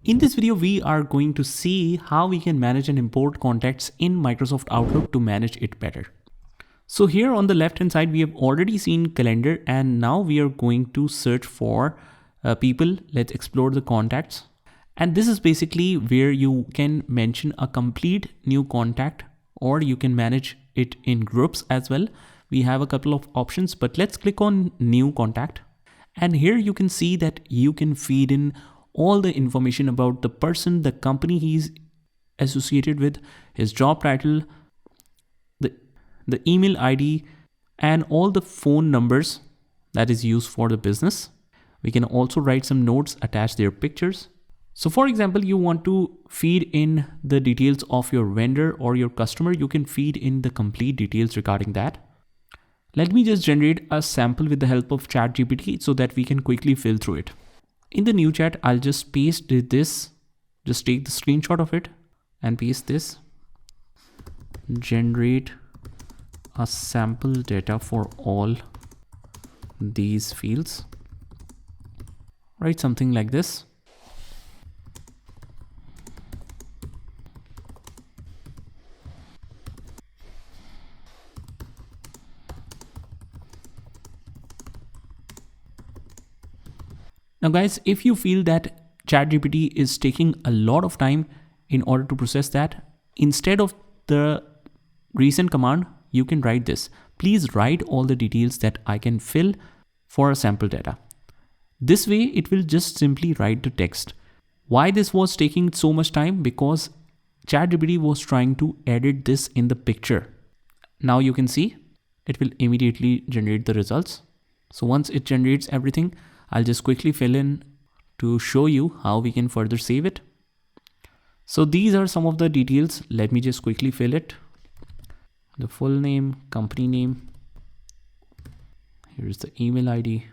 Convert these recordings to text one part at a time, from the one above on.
In this video, we are going to see how we can manage and import contacts in Microsoft Outlook to manage it better. So here on the left hand side, we have already seen calendar, and now we are going to search for people. Let's explore the contacts. And this is basically where you can mention a complete new contact, or you can manage it in groups as well. We have a couple of options, but let's click on new contact. And here you can see that you can feed in all the information about the person, the company he's associated with, his job title, the email ID, and all the phone numbers that is used for the business. We can also write some notes, attach their pictures. So for example, you want to feed in the details of your vendor or your customer, you can feed in the complete details regarding that. Let me just generate a sample with the help of ChatGPT so that we can quickly fill through it. In the new chat, I'll just paste this, just take the screenshot of it and paste this. Generate a sample data for all these fields. Write something like this. Now guys, if you feel that ChatGPT is taking a lot of time in order to process that, instead of the recent command, you can write this. Please write all the details that I can fill for a sample data. This way, it will just simply write the text. Why this was taking so much time? Because ChatGPT was trying to edit this in the picture. Now you can see it will immediately generate the results. So once it generates everything, I'll just quickly fill in to show you how we can further save it. So these are some of the details. Let me just quickly fill it. The full name, company name. Here's the email ID,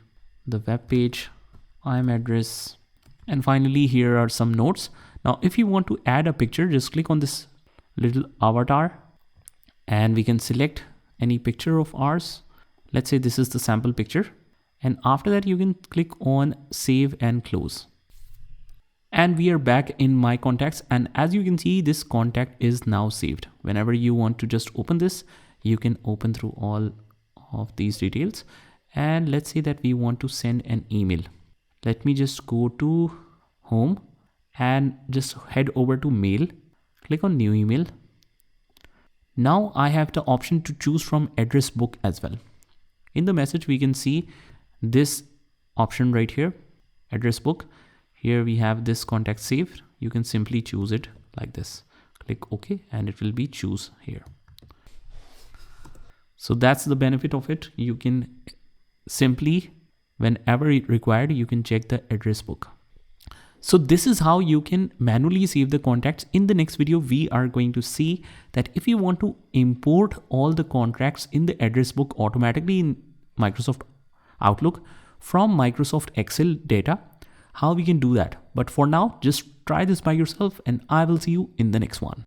the web page, IM address, and finally here are some notes. Now if you want to add a picture, just click on this little avatar and we can select any picture of ours. Let's say this is the sample picture. And after that, you can click on save and close. And we are back in my contacts. And as you can see, this contact is now saved. Whenever you want to just open this, you can open through all of these details. And let's say that we want to send an email. Let me just go to home and just head over to mail. Click on new email. Now I have the option to choose from address book as well. In the message, we can see this option right here, address book. Here we have this contact saved. You can simply choose it like this. Click OK and it will be choose here. So that's the benefit of it. You can simply, whenever required, you can check the address book. So this is how you can manually save the contacts. In the next video, we are going to see that if you want to import all the contacts in the address book automatically in Microsoft Outlook from Microsoft Excel data, how we can do that. But for now, just try this by yourself and I will see you in the next one.